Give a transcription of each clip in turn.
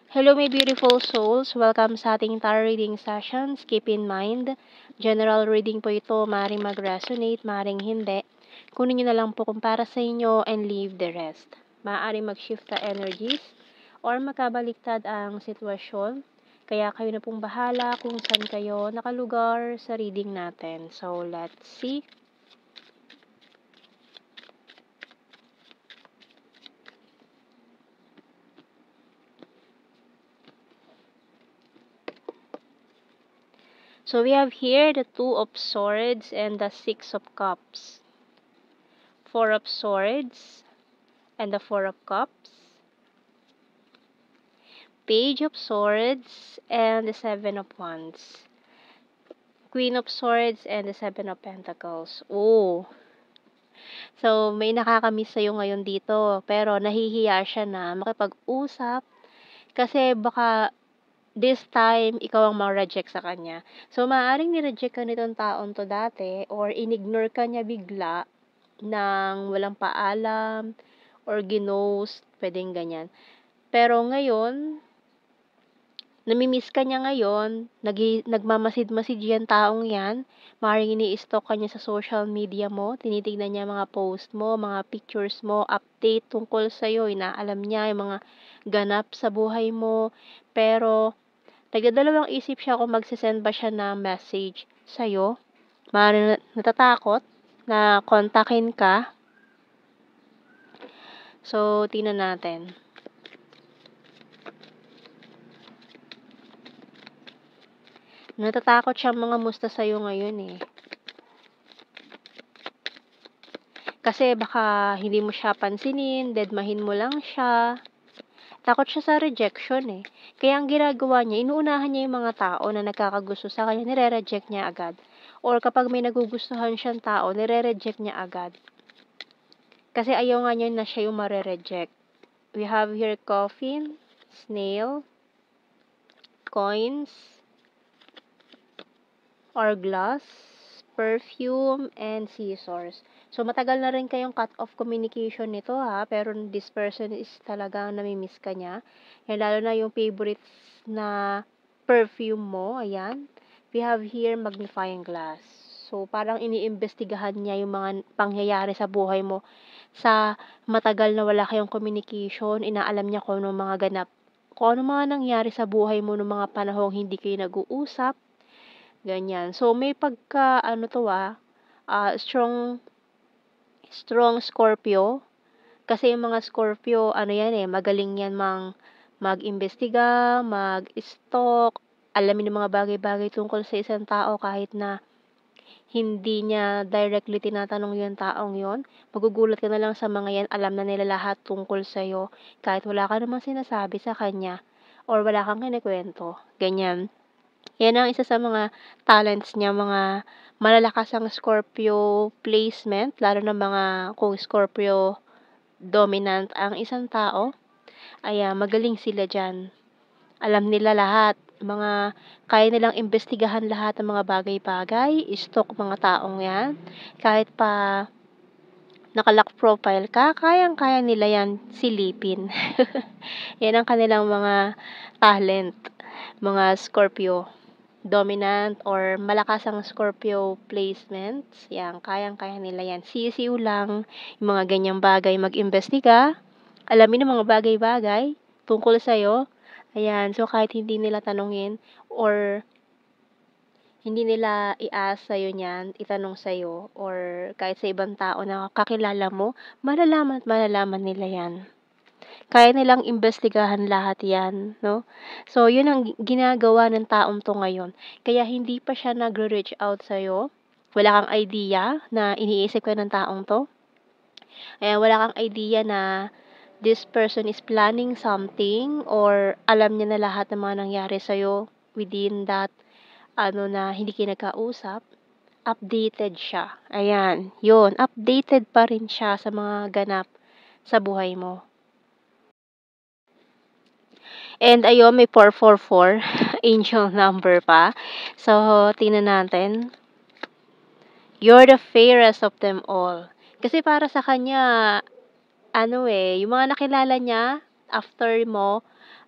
Hello, my beautiful souls. Welcome sa ating tarot reading sessions. Keep in mind, general reading po ito. Maring mag-resonate, maring hindi. Kunin nyo na lang po kung para sa inyo and leave the rest. Maaaring mag-shift sa energies or magkabaliktad ang sitwasyon. Kaya kayo na pong bahala kung saan kayo nakalugar sa reading natin. So, let's see. So we have here the Two of Swords and the Six of Cups. Four of Swords and the Four of Cups. Page of Swords and the Seven of Wands. Queen of Swords and the Seven of Pentacles. Oh. So, may nakakamiss sa'yo ngayon dito. Pero nahihiya siya na makipag-usap kasi baka this time, ikaw ang ma-reject sa kanya. So, maaaring ni-reject ka nitong taon to dati or in-ignore ka niya bigla nang walang paalam or ginost, pwedeng ganyan. Pero ngayon, namimiss ka niya ngayon, nagmamasid-masid yan taong yan, maaaring ini-stalk ka niya sa social media mo, tinitignan niya mga post mo, mga pictures mo, update tungkol sa'yo, inaalam niya yung mga ganap sa buhay mo, pero nagdadalawang isip siya kung magsisend ba siya ng message sa'yo. Maaaring natatakot na kontakin ka. So, tingnan natin. Natatakot siyang mga musta sa'yo ngayon eh. Kasi baka hindi mo siya pansinin, dedmahin mo lang siya. Takot siya sa rejection eh. Kaya ang ginagawa niya, inuunahan niya yung mga tao na nagkakagusto sa kanya, nire-reject niya agad. Or kapag may nagugustuhan siyang tao, nire-reject niya agad. Kasi ayaw nga niya na siya yung mare-reject. We have here coffin, snail, coins, hourglass, perfume, and scissors. So, matagal na rin kayong cut off communication nito ha, pero this person is talagang namimiss ka niya. Yan, lalo na yung favorites na perfume mo, ayan. We have here magnifying glass. So, parang iniimbestigahan niya yung mga pangyayari sa buhay mo. Sa matagal na wala kayong communication, inaalam niya kung ano mga ganap, kung ano mga nangyari sa buhay mo noong mga panahong hindi kayo nag-uusap. Ganyan. So, may pagka, strong Scorpio. Kasi yung mga Scorpio, yan magaling yan mag-imbestiga, mag-stalk, alamin yung mga bagay-bagay tungkol sa isang tao kahit na hindi niya directly tinatanong yung taong yon. Magugulat ka na lang sa mga yan, alam na nila lahat tungkol sa'yo kahit wala ka namang sinasabi sa kanya or wala kang kinikwento. Ganyan. Yan ang isa sa mga talents niya, mga malalakas ang Scorpio placement, lalo na mga kung Scorpio dominant ang isang tao. Magaling sila dyan. Alam nila lahat, kaya nilang imbestigahan lahat ng mga bagay-bagay, stalk mga taong yan. Kahit pa nakalock profile ka, kayang-kaya nila yan silipin. Yan ang kanilang mga talent, mga Scorpio dominant or malakas ang Scorpio placements. Yan, kayang-kaya nila yan. Sisiw lang yung mga ganyang bagay, mag-imbestiga, alamin ang mga bagay-bagay tungkol sa'yo. Ayan, so kahit hindi nila tanungin or hindi nila i-ask sa'yo niyan, itanong sa'yo, or kahit sa ibang tao na kakilala mo, malalaman at malalaman nila yan. Kaya nilang imbestigahan lahat yan, no? So, yun ang ginagawa ng taong to ngayon. Kaya hindi pa siya nagre-reach out sa'yo. Wala kang idea na iniisip ka ng taong to. Wala kang idea na this person is planning something or alam niya na lahat ng mga nangyari sa'yo within that, na hindi kayo nagkausap. Updated siya. Ayan, yun. Updated pa rin siya sa mga ganap sa buhay mo. And ayun, may 444, angel number pa. So, tingnan natin. You're the fairest of them all. Kasi para sa kanya, yung mga nakilala niya, after mo,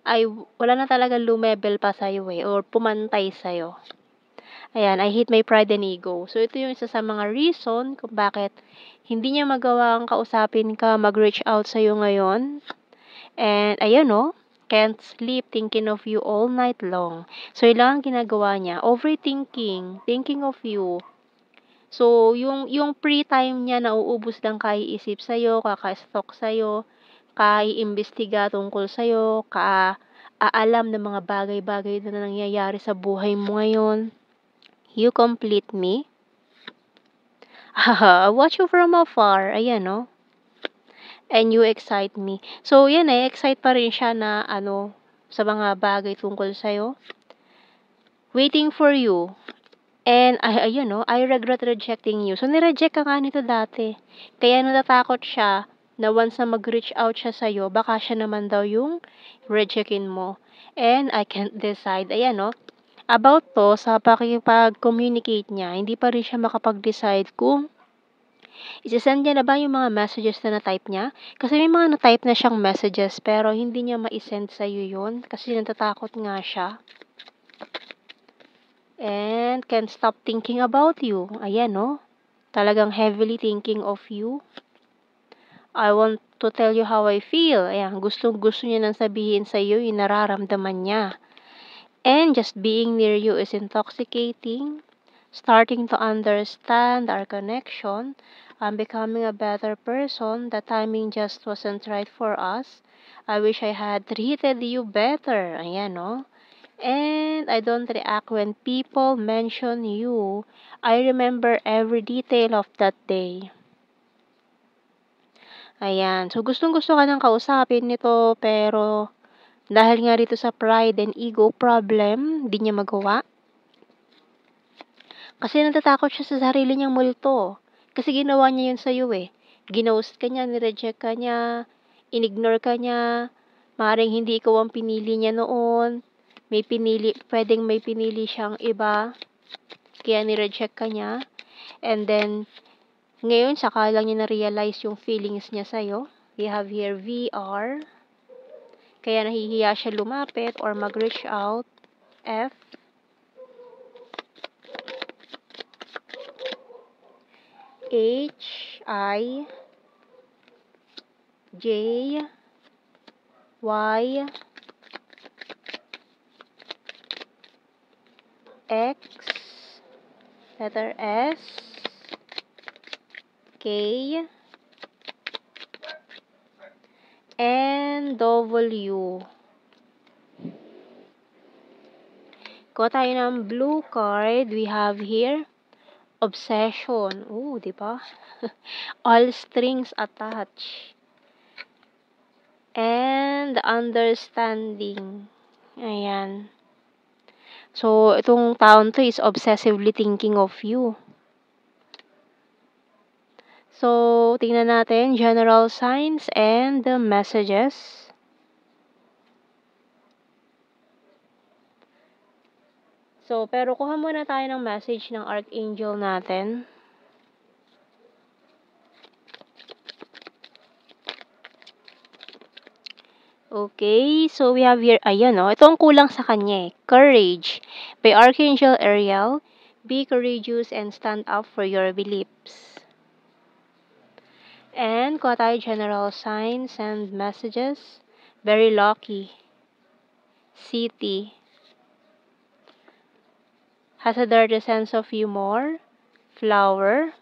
ay wala na talagang lumebel pa sa'yo, or pumantay sa'yo. Ayan, I hate my pride and ego. So, ito yung isa sa mga reason kung bakit hindi niya magawang kausapin ka, mag-reach out sa'yo ngayon. And ayan, can't sleep thinking of you all night long. So, yun lang ang ginagawa niya, overthinking, thinking of you. So, yung free time niya nauubos lang kaiisip sa'yo, kaka-stalk sa'yo, kaiimbestiga tungkol sa'yo, aalam ng mga bagay-bagay na nangyayari sa buhay mo ngayon. You complete me. Haha, watch you from afar. Ayan, and you excite me. So, yan excite pa rin siya na sa mga bagay tungkol sa'yo. Waiting for you. And ayun, I regret rejecting you. So, nireject ka nga nito dati. Kaya natatakot siya na once na mag-reach out siya sa'yo, baka siya naman daw yung rejectin mo. And I can't decide. Ayan, about to, sa pakipag-communicate niya, hindi pa rin siya makapag-decide kung ise-send niya na ba yung mga messages na na-type niya? Kasi may mga na-type na siyang messages pero hindi niya ma-send sa'yo yun kasi natatakot nga siya. And can't stop thinking about you. Ayan, talagang heavily thinking of you. I want to tell you how I feel. Ayan, gusto niya nang sabihin sa'yo yung nararamdaman niya. And just being near you is intoxicating. Starting to understand our connection. I'm becoming a better person. The timing just wasn't right for us. I wish I had treated you better. Ayan, And I don't react when people mention you. I remember every detail of that day. Ayan. So, gustong-gusto ka nang kausapin nito, pero dahil nga rito sa pride and ego problem, di niya magawa. Kasi natatakot siya sa sarili niyang multo. Kasi ginawa niya yun sa'yo Ginost ka niya, nireject ka niya, inignore ka niya, maaaring hindi ikaw ang pinili niya noon, pwedeng may pinili siyang iba, kaya nireject ka niya. And then, ngayon, saka lang niya na-realize yung feelings niya sa'yo. We have here VR. Kaya nahihiya siya lumapit or mag-reach out. F. H, I, J, Y, X, letter S, K, and W. Kuha tayo ng blue card. We have here obsession. Ooh, di ba? All strings attached. And understanding. Ayan. So, itong taon to is obsessively thinking of you. So, tingnan natin general signs and the messages. So, pero kuha muna tayo ng message ng Archangel natin. Okay, so we have here, ayan ito ang kulang sa kanya Courage. By Archangel Ariel, be courageous and stand up for your beliefs. And kuha tayo general signs and messages. Very lucky. City. Has a dirty sense of humor. Flower.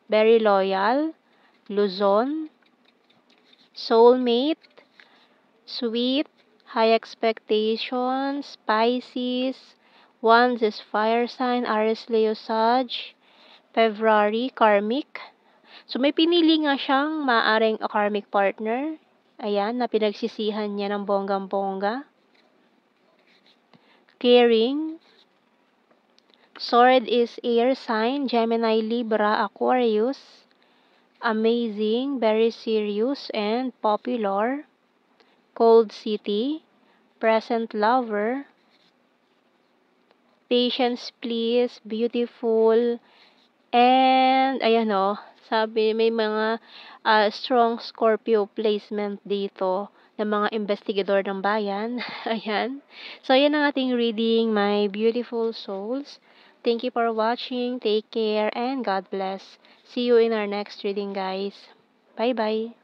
Very loyal. Luzon. Soulmate. Sweet. High expectations. Pisces. Wands is fire sign. Aries, Leo, Sag. February. Karmic. So, may pinili nga siyang maaring a karmic partner. Ayan, na pinagsisihan niya ng bonggang-bongga. Caring. Sword is air sign, Gemini, Libra, Aquarius. Amazing, very serious, and popular. Cold City. Present lover. Patience, please. Beautiful. And, ayan sabi, may mga strong Scorpio placement dito. ng mga investigador ng bayan. Ayan. So, ayan ang ating reading, my beautiful souls. Thank you for watching. Take care and God bless. See you in our next reading, guys. Bye-bye.